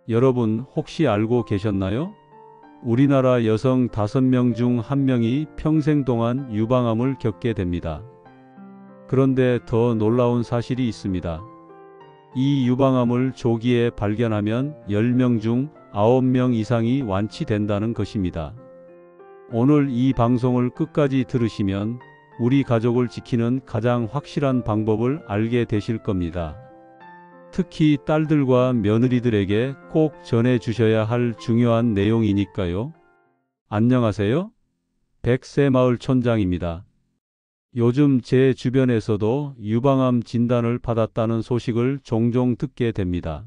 여러분 혹시 알고 계셨나요? 우리나라 여성 5명 중 1명이 평생 동안 유방암을 겪게 됩니다. 그런데 더 놀라운 사실이 있습니다. 이 유방암을 조기에 발견하면 10명 중 9명 이상이 완치된다는 것입니다. 오늘 이 방송을 끝까지 들으시면 우리 가족을 지키는 가장 확실한 방법을 알게 되실 겁니다. 특히 딸들과 며느리들에게 꼭 전해 주셔야 할 중요한 내용이니까요. 안녕하세요. 백세마을 촌장입니다. 요즘 제 주변에서도 유방암 진단을 받았다는 소식을 종종 듣게 됩니다.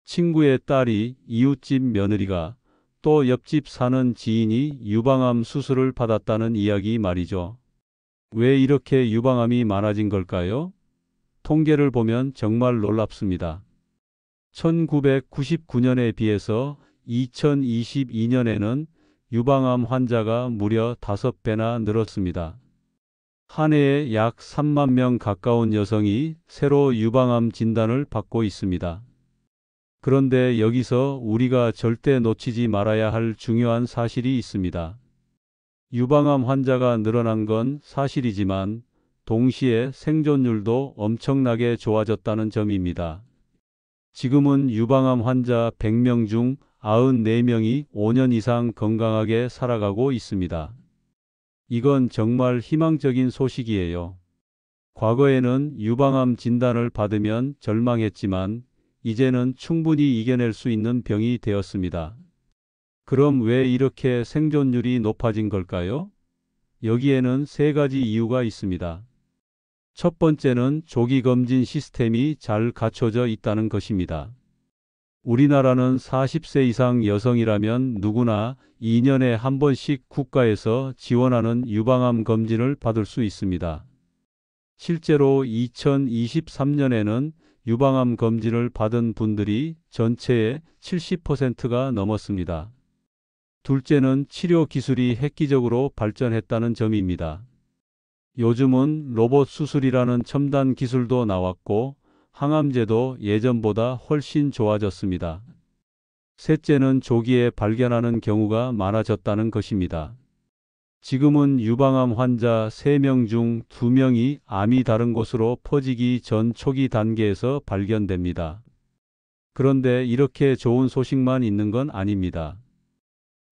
친구의 딸이, 이웃집 며느리가, 또 옆집 사는 지인이 유방암 수술을 받았다는 이야기 말이죠. 왜 이렇게 유방암이 많아진 걸까요? 통계를 보면 정말 놀랍습니다. 1999년에 비해서 2022년에는 유방암 환자가 무려 5배나 늘었습니다. 한 해에 약 3만 명 가까운 여성이 새로 유방암 진단을 받고 있습니다. 그런데 여기서 우리가 절대 놓치지 말아야 할 중요한 사실이 있습니다. 유방암 환자가 늘어난 건 사실이지만 동시에 생존율도 엄청나게 좋아졌다는 점입니다. 지금은 유방암 환자 100명 중 94명이 5년 이상 건강하게 살아가고 있습니다. 이건 정말 희망적인 소식이에요. 과거에는 유방암 진단을 받으면 절망했지만 이제는 충분히 이겨낼 수 있는 병이 되었습니다. 그럼 왜 이렇게 생존율이 높아진 걸까요? 여기에는 3가지 이유가 있습니다. 첫 번째는 조기 검진 시스템이 잘 갖춰져 있다는 것입니다. 우리나라는 40세 이상 여성이라면 누구나 2년에 한 번씩 국가에서 지원하는 유방암 검진을 받을 수 있습니다. 실제로 2023년에는 유방암 검진을 받은 분들이 전체의 70%가 넘었습니다. 둘째는 치료 기술이 획기적으로 발전했다는 점입니다. 요즘은 로봇 수술이라는 첨단 기술도 나왔고 항암제도 예전보다 훨씬 좋아졌습니다. 셋째는 조기에 발견하는 경우가 많아졌다는 것입니다. 지금은 유방암 환자 3명 중 2명이 암이 다른 곳으로 퍼지기 전 초기 단계에서 발견됩니다. 그런데 이렇게 좋은 소식만 있는 건 아닙니다.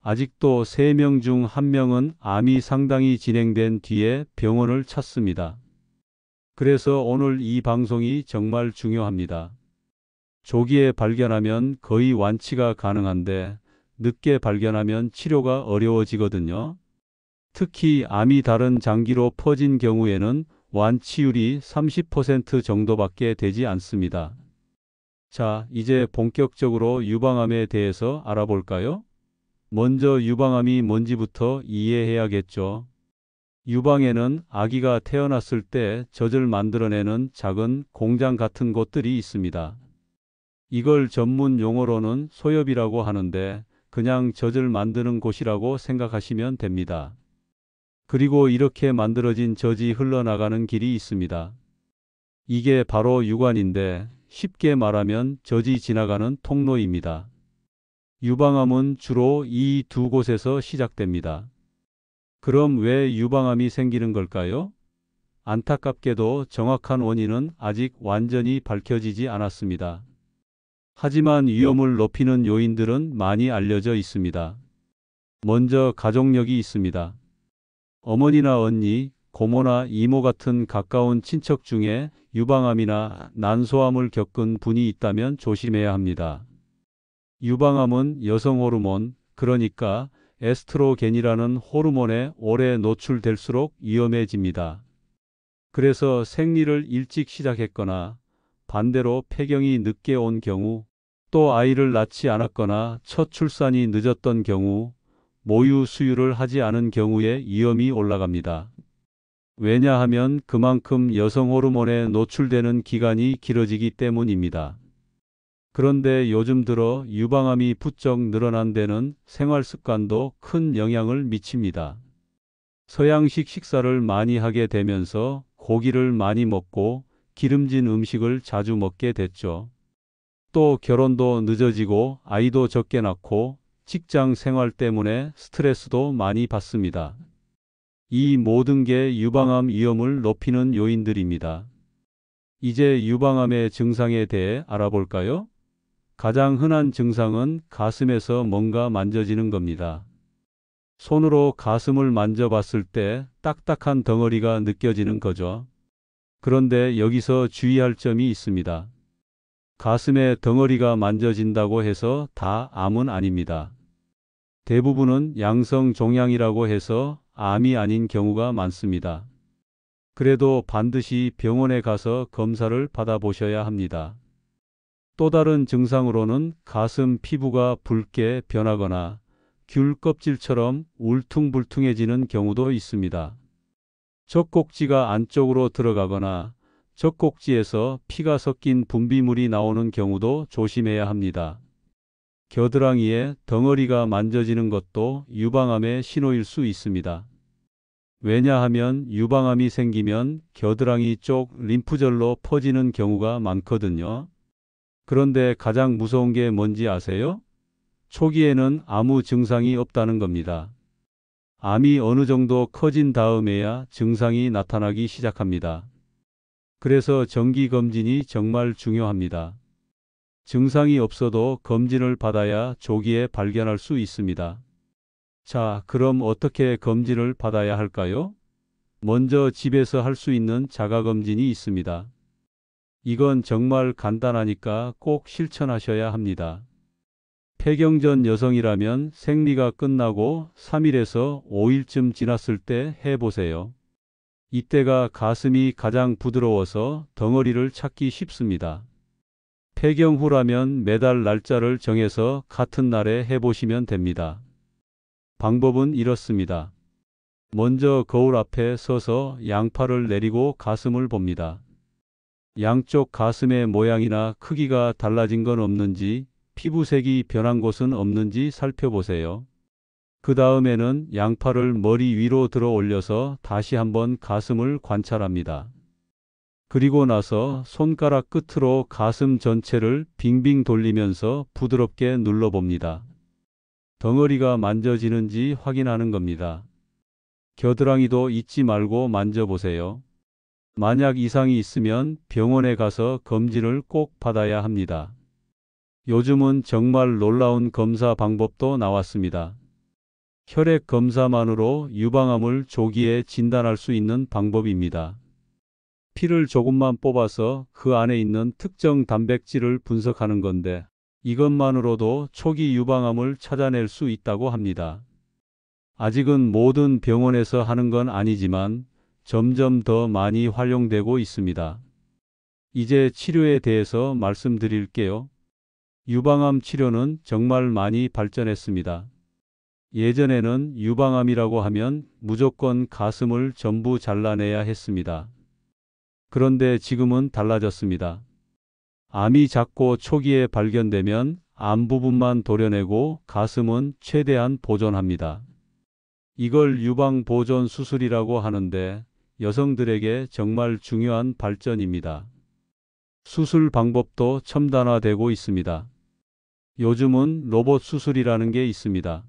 아직도 3명 중 1명은 암이 상당히 진행된 뒤에 병원을 찾습니다. 그래서 오늘 이 방송이 정말 중요합니다. 조기에 발견하면 거의 완치가 가능한데 늦게 발견하면 치료가 어려워지거든요. 특히 암이 다른 장기로 퍼진 경우에는 완치율이 30% 정도밖에 되지 않습니다. 자, 이제 본격적으로 유방암에 대해서 알아볼까요? 먼저 유방암이 뭔지부터 이해해야겠죠. 유방에는 아기가 태어났을 때 젖을 만들어내는 작은 공장 같은 곳들이 있습니다. 이걸 전문 용어로는 소엽이라고 하는데 그냥 젖을 만드는 곳이라고 생각하시면 됩니다. 그리고 이렇게 만들어진 젖이 흘러나가는 길이 있습니다. 이게 바로 유관인데 쉽게 말하면 젖이 지나가는 통로입니다. 유방암은 주로 이 2곳에서 시작됩니다. 그럼 왜 유방암이 생기는 걸까요? 안타깝게도 정확한 원인은 아직 완전히 밝혀지지 않았습니다. 하지만 위험을 높이는 요인들은 많이 알려져 있습니다. 먼저 가족력이 있습니다. 어머니나 언니, 고모나 이모 같은 가까운 친척 중에 유방암이나 난소암을 겪은 분이 있다면 조심해야 합니다. 유방암은 여성 호르몬, 그러니까 에스트로겐이라는 호르몬에 오래 노출될수록 위험해집니다. 그래서 생리를 일찍 시작했거나 반대로 폐경이 늦게 온 경우, 또 아이를 낳지 않았거나 첫 출산이 늦었던 경우, 모유 수유를 하지 않은 경우에 위험이 올라갑니다. 왜냐하면 그만큼 여성 호르몬에 노출되는 기간이 길어지기 때문입니다. 그런데 요즘 들어 유방암이 부쩍 늘어난 데는 생활 습관도 큰 영향을 미칩니다. 서양식 식사를 많이 하게 되면서 고기를 많이 먹고 기름진 음식을 자주 먹게 됐죠. 또 결혼도 늦어지고 아이도 적게 낳고 직장 생활 때문에 스트레스도 많이 받습니다. 이 모든 게 유방암 위험을 높이는 요인들입니다. 이제 유방암의 증상에 대해 알아볼까요? 가장 흔한 증상은 가슴에서 뭔가 만져지는 겁니다. 손으로 가슴을 만져봤을 때 딱딱한 덩어리가 느껴지는 거죠. 그런데 여기서 주의할 점이 있습니다. 가슴에 덩어리가 만져진다고 해서 다 암은 아닙니다. 대부분은 양성 종양이라고 해서 암이 아닌 경우가 많습니다. 그래도 반드시 병원에 가서 검사를 받아보셔야 합니다. 또 다른 증상으로는 가슴 피부가 붉게 변하거나 귤 껍질처럼 울퉁불퉁해지는 경우도 있습니다. 젖꼭지가 안쪽으로 들어가거나 젖꼭지에서 피가 섞인 분비물이 나오는 경우도 조심해야 합니다. 겨드랑이에 덩어리가 만져지는 것도 유방암의 신호일 수 있습니다. 왜냐하면 유방암이 생기면 겨드랑이 쪽 림프절로 퍼지는 경우가 많거든요. 그런데 가장 무서운 게 뭔지 아세요? 초기에는 아무 증상이 없다는 겁니다. 암이 어느 정도 커진 다음에야 증상이 나타나기 시작합니다. 그래서 정기검진이 정말 중요합니다. 증상이 없어도 검진을 받아야 조기에 발견할 수 있습니다. 자, 그럼 어떻게 검진을 받아야 할까요? 먼저 집에서 할 수 있는 자가검진이 있습니다. 이건 정말 간단하니까 꼭 실천하셔야 합니다. 폐경전 여성이라면 생리가 끝나고 3일에서 5일쯤 지났을 때 해보세요. 이때가 가슴이 가장 부드러워서 덩어리를 찾기 쉽습니다. 폐경 후라면 매달 날짜를 정해서 같은 날에 해보시면 됩니다. 방법은 이렇습니다. 먼저 거울 앞에 서서 양팔을 내리고 가슴을 봅니다. 양쪽 가슴의 모양이나 크기가 달라진 건 없는지, 피부색이 변한 곳은 없는지 살펴보세요. 그 다음에는 양팔을 머리 위로 들어 올려서 다시 한번 가슴을 관찰합니다. 그리고 나서 손가락 끝으로 가슴 전체를 빙빙 돌리면서 부드럽게 눌러봅니다. 덩어리가 만져지는지 확인하는 겁니다. 겨드랑이도 잊지 말고 만져보세요. 만약 이상이 있으면 병원에 가서 검진을 꼭 받아야 합니다. 요즘은 정말 놀라운 검사 방법도 나왔습니다. 혈액 검사만으로 유방암을 조기에 진단할 수 있는 방법입니다. 피를 조금만 뽑아서 그 안에 있는 특정 단백질을 분석하는 건데 이것만으로도 초기 유방암을 찾아낼 수 있다고 합니다. 아직은 모든 병원에서 하는 건 아니지만 점점 더 많이 활용되고 있습니다. 이제 치료에 대해서 말씀드릴게요. 유방암 치료는 정말 많이 발전했습니다. 예전에는 유방암이라고 하면 무조건 가슴을 전부 잘라내야 했습니다. 그런데 지금은 달라졌습니다. 암이 작고 초기에 발견되면 암 부분만 도려내고 가슴은 최대한 보존합니다. 이걸 유방보존 수술이라고 하는데 여성들에게 정말 중요한 발전입니다. 수술 방법도 첨단화되고 있습니다. 요즘은 로봇 수술이라는 게 있습니다.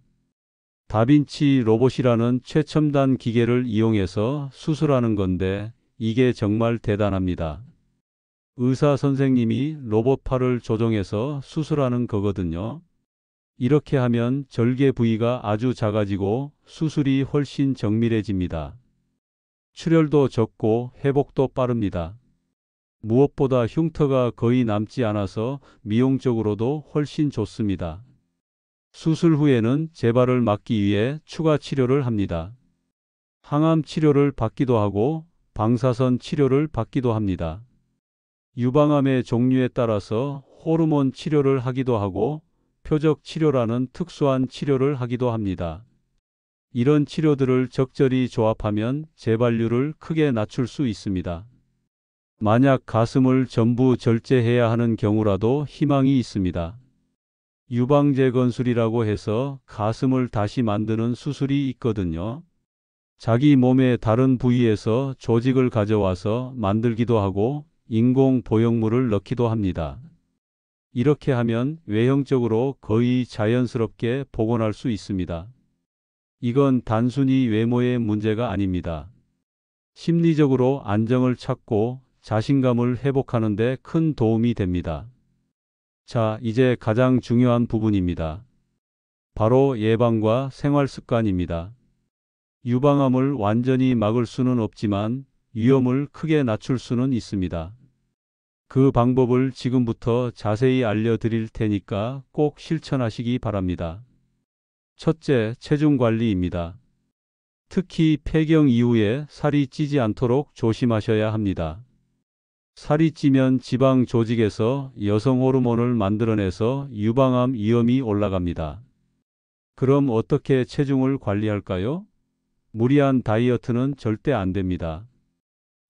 다빈치 로봇이라는 최첨단 기계를 이용해서 수술하는 건데 이게 정말 대단합니다. 의사 선생님이 로봇 팔을 조종해서 수술하는 거거든요. 이렇게 하면 절개 부위가 아주 작아지고 수술이 훨씬 정밀해집니다. 출혈도 적고 회복도 빠릅니다. 무엇보다 흉터가 거의 남지 않아서 미용적으로도 훨씬 좋습니다. 수술 후에는 재발을 막기 위해 추가 치료를 합니다. 항암 치료를 받기도 하고 방사선 치료를 받기도 합니다. 유방암의 종류에 따라서 호르몬 치료를 하기도 하고 표적 치료라는 특수한 치료를 하기도 합니다. 이런 치료들을 적절히 조합하면 재발률을 크게 낮출 수 있습니다. 만약 가슴을 전부 절제해야 하는 경우라도 희망이 있습니다. 유방재건술이라고 해서 가슴을 다시 만드는 수술이 있거든요. 자기 몸의 다른 부위에서 조직을 가져와서 만들기도 하고 인공 보형물을 넣기도 합니다. 이렇게 하면 외형적으로 거의 자연스럽게 복원할 수 있습니다. 이건 단순히 외모의 문제가 아닙니다. 심리적으로 안정을 찾고 자신감을 회복하는 데 큰 도움이 됩니다. 자, 이제 가장 중요한 부분입니다. 바로 예방과 생활 습관입니다. 유방암을 완전히 막을 수는 없지만 위험을 크게 낮출 수는 있습니다. 그 방법을 지금부터 자세히 알려드릴 테니까 꼭 실천하시기 바랍니다. 첫째, 체중 관리입니다. 특히 폐경 이후에 살이 찌지 않도록 조심하셔야 합니다. 살이 찌면 지방 조직에서 여성 호르몬을 만들어내서 유방암 위험이 올라갑니다. 그럼 어떻게 체중을 관리할까요? 무리한 다이어트는 절대 안 됩니다.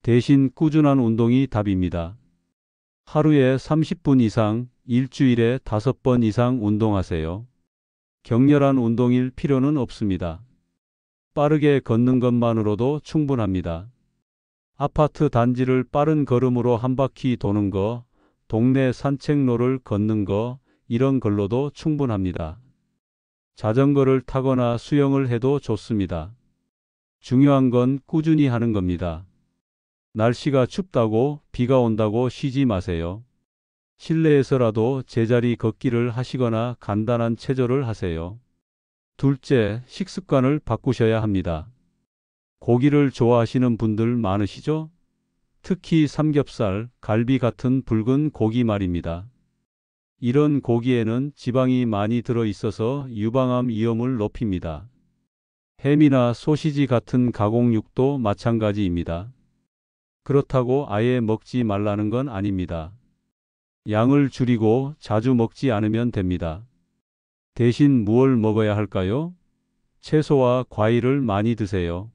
대신 꾸준한 운동이 답입니다. 하루에 30분 이상, 일주일에 5번 이상 운동하세요. 격렬한 운동일 필요는 없습니다. 빠르게 걷는 것만으로도 충분합니다. 아파트 단지를 빠른 걸음으로 한 바퀴 도는 거, 동네 산책로를 걷는 거, 이런 걸로도 충분합니다. 자전거를 타거나 수영을 해도 좋습니다. 중요한 건 꾸준히 하는 겁니다. 날씨가 춥다고 비가 온다고 쉬지 마세요. 실내에서라도 제자리 걷기를 하시거나 간단한 체조를 하세요. 둘째, 식습관을 바꾸셔야 합니다. 고기를 좋아하시는 분들 많으시죠? 특히 삼겹살, 갈비 같은 붉은 고기 말입니다. 이런 고기에는 지방이 많이 들어있어서 유방암 위험을 높입니다. 햄이나 소시지 같은 가공육도 마찬가지입니다. 그렇다고 아예 먹지 말라는 건 아닙니다. 양을 줄이고 자주 먹지 않으면 됩니다. 대신 무엇을 먹어야 할까요? 채소와 과일을 많이 드세요.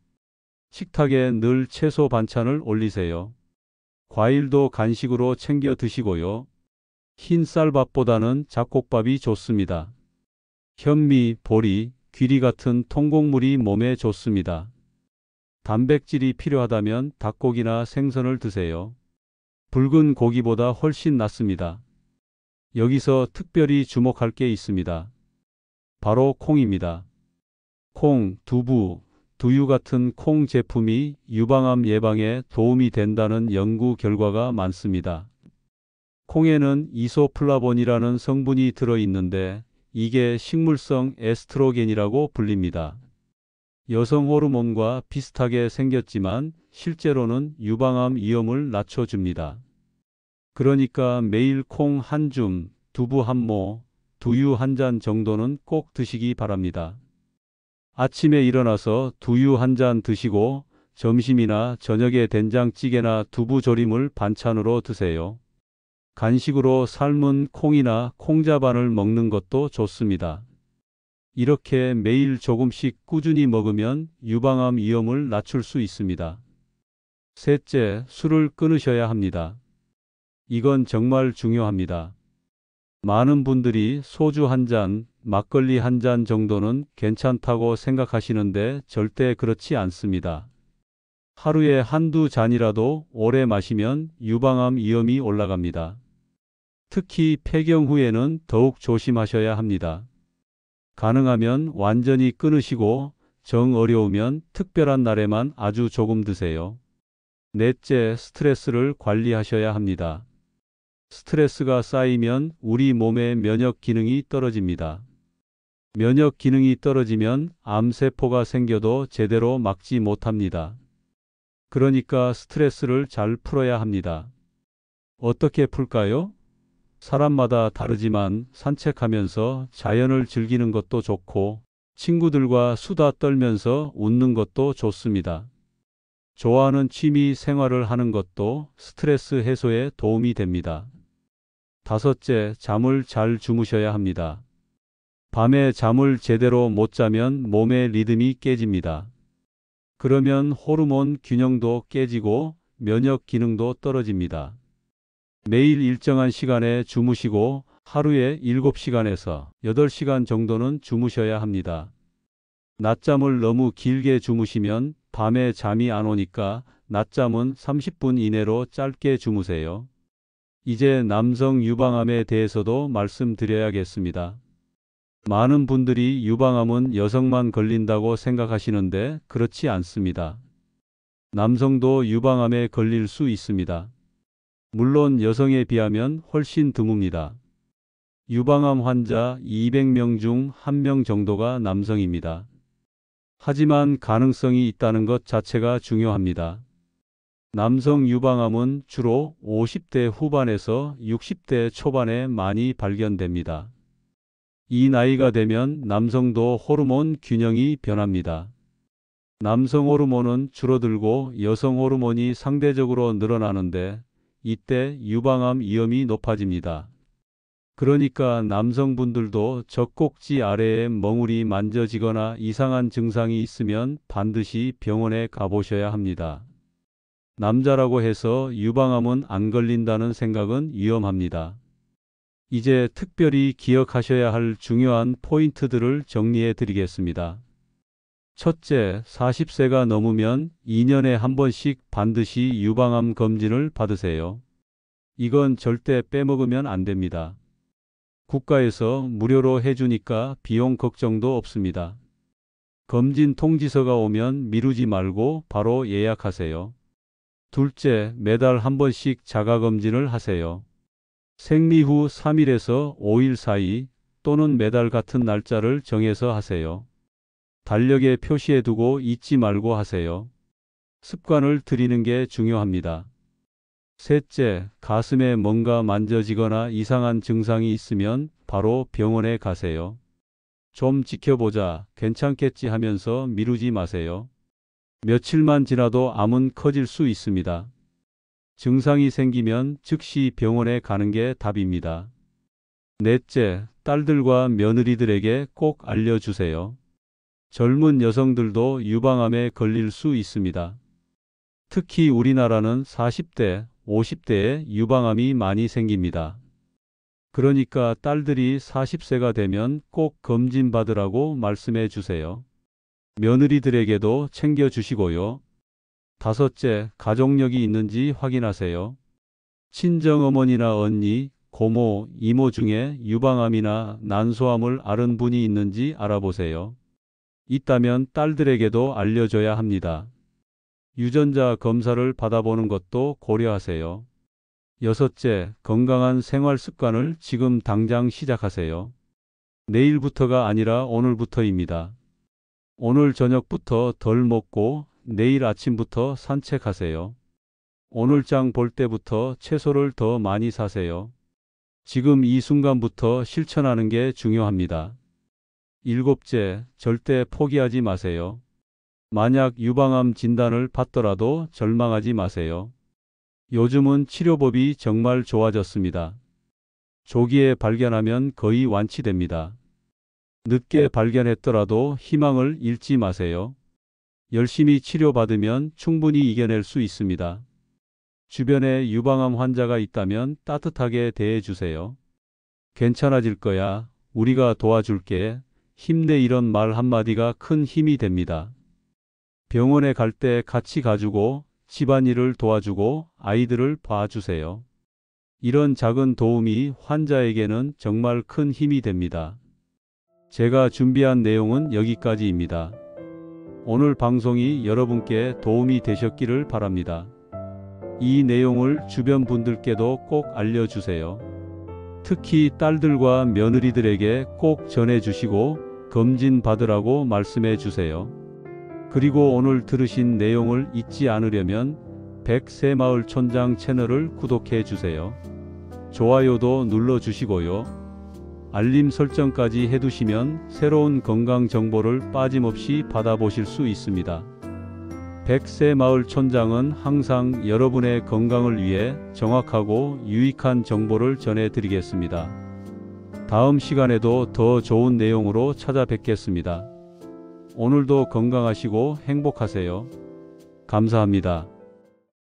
식탁에 늘 채소 반찬을 올리세요. 과일도 간식으로 챙겨 드시고요. 흰 쌀밥보다는 잡곡밥이 좋습니다. 현미, 보리, 귀리 같은 통곡물이 몸에 좋습니다. 단백질이 필요하다면 닭고기나 생선을 드세요. 붉은 고기보다 훨씬 낫습니다. 여기서 특별히 주목할 게 있습니다. 바로 콩입니다. 콩, 두부, 두유 같은 콩 제품이 유방암 예방에 도움이 된다는 연구 결과가 많습니다. 콩에는 이소플라본이라는 성분이 들어있는데 이게 식물성 에스트로겐이라고 불립니다. 여성 호르몬과 비슷하게 생겼지만 실제로는 유방암 위험을 낮춰줍니다. 그러니까 매일 콩 한 줌, 두부 한 모, 두유 한 잔 정도는 꼭 드시기 바랍니다. 아침에 일어나서 두유 한 잔 드시고 점심이나 저녁에 된장찌개나 두부조림을 반찬으로 드세요. 간식으로 삶은 콩이나 콩자반을 먹는 것도 좋습니다. 이렇게 매일 조금씩 꾸준히 먹으면 유방암 위험을 낮출 수 있습니다. 셋째, 술을 끊으셔야 합니다. 이건 정말 중요합니다. 많은 분들이 소주 한 잔, 막걸리 한 잔 정도는 괜찮다고 생각하시는데 절대 그렇지 않습니다. 하루에 한두 잔이라도 오래 마시면 유방암 위험이 올라갑니다. 특히 폐경 후에는 더욱 조심하셔야 합니다. 가능하면 완전히 끊으시고 정 어려우면 특별한 날에만 아주 조금 드세요. 넷째, 스트레스를 관리하셔야 합니다. 스트레스가 쌓이면 우리 몸의 면역 기능이 떨어집니다. 면역 기능이 떨어지면 암세포가 생겨도 제대로 막지 못합니다. 그러니까 스트레스를 잘 풀어야 합니다. 어떻게 풀까요? 사람마다 다르지만 산책하면서 자연을 즐기는 것도 좋고 친구들과 수다 떨면서 웃는 것도 좋습니다. 좋아하는 취미 생활을 하는 것도 스트레스 해소에 도움이 됩니다. 다섯째, 잠을 잘 주무셔야 합니다. 밤에 잠을 제대로 못 자면 몸의 리듬이 깨집니다. 그러면 호르몬 균형도 깨지고 면역 기능도 떨어집니다. 매일 일정한 시간에 주무시고 하루에 7시간에서 8시간 정도는 주무셔야 합니다. 낮잠을 너무 길게 주무시면 밤에 잠이 안 오니까 낮잠은 30분 이내로 짧게 주무세요. 이제 남성 유방암에 대해서도 말씀드려야겠습니다. 많은 분들이 유방암은 여성만 걸린다고 생각하시는데 그렇지 않습니다. 남성도 유방암에 걸릴 수 있습니다. 물론 여성에 비하면 훨씬 드뭅니다. 유방암 환자 200명 중 1명 정도가 남성입니다. 하지만 가능성이 있다는 것 자체가 중요합니다. 남성 유방암은 주로 50대 후반에서 60대 초반에 많이 발견됩니다. 이 나이가 되면 남성도 호르몬 균형이 변합니다. 남성 호르몬은 줄어들고 여성 호르몬이 상대적으로 늘어나는데 이때 유방암 위험이 높아집니다. 그러니까 남성분들도 젖꼭지 아래에 멍울이 만져지거나 이상한 증상이 있으면 반드시 병원에 가보셔야 합니다. 남자라고 해서 유방암은 안 걸린다는 생각은 위험합니다. 이제 특별히 기억하셔야 할 중요한 포인트들을 정리해 드리겠습니다. 첫째, 40세가 넘으면 2년에 한 번씩 반드시 유방암 검진을 받으세요. 이건 절대 빼먹으면 안 됩니다. 국가에서 무료로 해주니까 비용 걱정도 없습니다. 검진 통지서가 오면 미루지 말고 바로 예약하세요. 둘째, 매달 한 번씩 자가검진을 하세요. 생리 후 3일에서 5일 사이 또는 매달 같은 날짜를 정해서 하세요. 달력에 표시해 두고 잊지 말고 하세요. 습관을 들이는 게 중요합니다. 셋째, 가슴에 뭔가 만져지거나 이상한 증상이 있으면 바로 병원에 가세요. 좀 지켜보자, 괜찮겠지 하면서 미루지 마세요. 며칠만 지나도 암은 커질 수 있습니다. 증상이 생기면 즉시 병원에 가는 게 답입니다. 넷째, 딸들과 며느리들에게 꼭 알려주세요. 젊은 여성들도 유방암에 걸릴 수 있습니다. 특히 우리나라는 40대, 50대에 유방암이 많이 생깁니다. 그러니까 딸들이 40세가 되면 꼭 검진 받으라고 말씀해 주세요. 며느리들에게도 챙겨주시고요. 다섯째, 가족력이 있는지 확인하세요. 친정어머니나 언니, 고모, 이모 중에 유방암이나 난소암을 앓은 분이 있는지 알아보세요. 있다면 딸들에게도 알려줘야 합니다. 유전자 검사를 받아보는 것도 고려하세요. 여섯째, 건강한 생활 습관을 지금 당장 시작하세요. 내일부터가 아니라 오늘부터입니다. 오늘 저녁부터 덜 먹고 내일 아침부터 산책하세요. 오늘 장 볼 때부터 채소를 더 많이 사세요. 지금 이 순간부터 실천하는 게 중요합니다. 일곱째, 절대 포기하지 마세요. 만약 유방암 진단을 받더라도 절망하지 마세요. 요즘은 치료법이 정말 좋아졌습니다. 조기에 발견하면 거의 완치됩니다. 늦게 발견했더라도 희망을 잃지 마세요. 열심히 치료받으면 충분히 이겨낼 수 있습니다. 주변에 유방암 환자가 있다면 따뜻하게 대해주세요. 괜찮아질 거야. 우리가 도와줄게. 힘내, 이런 말 한마디가 큰 힘이 됩니다. 병원에 갈 때 같이 가주고 집안일을 도와주고 아이들을 봐주세요. 이런 작은 도움이 환자에게는 정말 큰 힘이 됩니다. 제가 준비한 내용은 여기까지입니다. 오늘 방송이 여러분께 도움이 되셨기를 바랍니다. 이 내용을 주변 분들께도 꼭 알려주세요. 특히 딸들과 며느리들에게 꼭 전해주시고 검진 받으라고 말씀해 주세요. 그리고 오늘 들으신 내용을 잊지 않으려면 백새마을촌장 채널을 구독해 주세요. 좋아요도 눌러주시고요. 알림 설정까지 해두시면 새로운 건강 정보를 빠짐없이 받아보실 수 있습니다. 백새마을촌장은 항상 여러분의 건강을 위해 정확하고 유익한 정보를 전해드리겠습니다. 다음 시간에도 더 좋은 내용으로 찾아뵙겠습니다. 오늘도 건강하시고 행복하세요. 감사합니다.